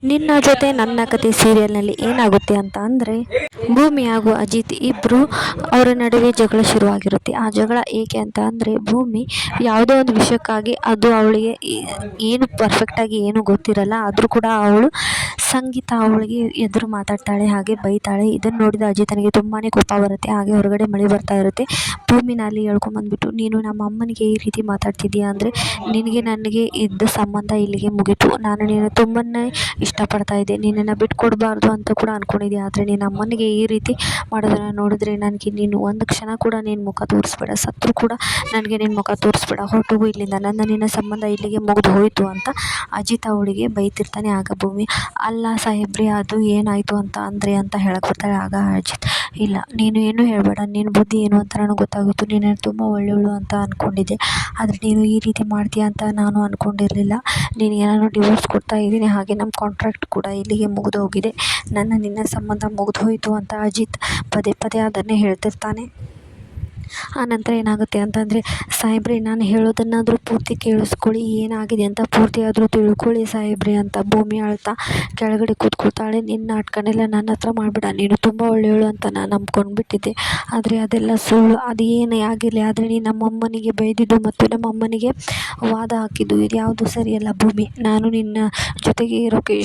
ನಿನ್ನ ಜೊತೆ ನನ್ನ ಕತೆ ಸೀರಿಯಲ್ನಲ್ಲಿ ಏನಾಗುತ್ತೆ ಅಂತ ಅಂದರೆ, ಭೂಮಿ ಹಾಗೂ ಅಜಿತ್ ಇಬ್ಬರು ಅವರ ನಡುವೆ ಜಗಳ ಶುರುವಾಗಿರುತ್ತೆ. ಆ ಜಗಳ ಏಕೆ ಅಂತ ಅಂದರೆ, ಭೂಮಿ ಯಾವುದೋ ಒಂದು ವಿಷಯಕ್ಕಾಗಿ, ಅದು ಅವಳಿಗೆ ಏನು ಪರ್ಫೆಕ್ಟಾಗಿ ಏನು ಗೊತ್ತಿರಲ್ಲ, ಆದರೂ ಕೂಡ ಅವಳು ಸಂಗೀತ ಅವಳಿಗೆ ಎದುರು ಮಾತಾಡ್ತಾಳೆ, ಹಾಗೆ ಬೈತಾಳೆ. ಇದನ್ನು ನೋಡಿದ ಅಜಿತನಿಗೆ ತುಂಬಾ ಕೋಪ ಬರುತ್ತೆ. ಹಾಗೆ ಹೊರಗಡೆ ಮಳೆ ಬರ್ತಾ ಇರುತ್ತೆ. ಭೂಮಿನ ಅಲ್ಲಿ ಹೇಳ್ಕೊಂಬಂದ್ಬಿಟ್ಟು, ನೀನು ನಮ್ಮ ಅಮ್ಮನಿಗೆ ಈ ರೀತಿ ಮಾತಾಡ್ತಿದ್ದೀಯಾ ಅಂದರೆ, ನಿನಗೆ ನನಗೆ ಇದ್ದ ಸಂಬಂಧ ಇಲ್ಲಿಗೆ ಮುಗೀತು. ನಾನು ನೀನು ತುಂಬಾ ಇಷ್ಟಪಡ್ತಾ ಇದ್ದೆ, ನಿನ್ನನ್ನು ಬಿಟ್ಕೊಡ್ಬಾರ್ದು ಅಂತ ಕೂಡ ಅಂದ್ಕೊಂಡಿದ್ದೆ. ಆದರೆ ನೀನು ಅಮ್ಮನಿಗೆ ಈ ರೀತಿ ಮಾಡೋದನ್ನು ನೋಡಿದ್ರೆ ನನಗೆ ನೀನು ಒಂದು ಕ್ಷಣ ಕೂಡ ನೀನು ಮುಖ ತೋರಿಸ್ಬೇಡ, ಸತ್ರು ಕೂಡ ನನಗೆ ನಿನ್ನ ಮುಖ ತೋರಿಸ್ಬೇಡ, ಹೊರಟೋಗು ಇಲ್ಲಿಂದ, ನನ್ನ ನಿನ್ನ ಸಂಬಂಧ ಇಲ್ಲಿಗೆ ಮುಗಿದು ಹೋಯಿತು ಅಂತ ಅಜಿತ್ ಅವಳಿಗೆ ಬೈತಿರ್ತಾನೆ. ಆಗ ಭೂಮಿ, ಅಲ್ಲ ಸಾಹೇಬ್ರೆ, ಅದು ಏನಾಯಿತು ಅಂತ ಅಂದರೆ ಅಂತ ಹೇಳಕ್ಕೆ ಬರ್ತಾಳೆ. ಆಗ ಅಜಿತ್, ಇಲ್ಲ ನೀನು ಏನು ಹೇಳಬೇಡ, ನಿನ್ನ ಬುದ್ಧಿ ಏನು ಅಂತ ನನಗೆ ಗೊತ್ತಾಗಿತ್ತು, ನೀನು ತುಂಬ ಒಳ್ಳೆಯವಳು ಅಂತ ಅಂದ್ಕೊಂಡಿದ್ದೆ, ಆದರೆ ನೀನು ಈ ರೀತಿ ಮಾಡ್ತೀಯ ಅಂತ ನಾನು ಅಂದ್ಕೊಂಡಿರಲಿಲ್ಲ. ನಿನಗೆ ನಾನು ಡಿವೋರ್ಸ್ ಕೊಡ್ತಾ ಇದ್ದೀನಿ, ಹಾಗೆ ನಮ್ಮ ಕಾಂಟ್ರಾಕ್ಟ್ ಕೂಡ ಇಲ್ಲಿಗೆ ಮುಗಿದು ಹೋಗಿದೆ, ನನ್ನ ನಿನ್ನ ಸಂಬಂಧ ಮುಗಿದು ಹೋಯಿತು ಅಂತ ಅಜಿತ್ ಪದೇ ಪದೇ ಅದನ್ನೇ ಹೇಳ್ತಿರ್ತಾನೆ. ಆನಂತರ ಏನಾಗುತ್ತೆ ಅಂತಂದರೆ, ಸಾಹೇಬ್ರೆ ನಾನು ಹೇಳೋದನ್ನಾದರೂ ಪೂರ್ತಿ ಕೇಳಿಸ್ಕೊಳ್ಳಿ, ಏನಾಗಿದೆ ಅಂತ ಪೂರ್ತಿ ಆದರೂ ತಿಳ್ಕೊಳ್ಳಿ ಸಾಹೇಬ್ರೆ ಅಂತ ಭೂಮಿ ಅಳ್ತಾ ಕೆಳಗಡೆ ಕೂತ್ಕೊಳ್ತಾಳೆ. ನಿನ್ನ ನಾಟಕನೆಲ್ಲ ನನ್ನ ಹತ್ರ ಮಾಡಬೇಡ, ನೀನು ತುಂಬ ಒಳ್ಳೆಯವಳು ಅಂತ ನಾನು ನಂಬ್ಕೊಂಡ್ಬಿಟ್ಟಿದ್ದೆ, ಆದರೆ ಅದೆಲ್ಲ ಸುಳ್ಳು, ಅದು ಏನೇ ಆಗಿರಲಿ, ಆದರೆ ನೀನು ನಮ್ಮಮ್ಮನಿಗೆ ಬೈದಿದ್ದು ಮತ್ತು ನಮ್ಮಮ್ಮನಿಗೆ ವಾದ ಹಾಕಿದ್ದು ಇದು ಯಾವುದು ಸರಿಯಲ್ಲ ಭೂಮಿ, ನಾನು ನಿನ್ನ ಜೊತೆಗೆ ಇರೋಕ್ಕೆ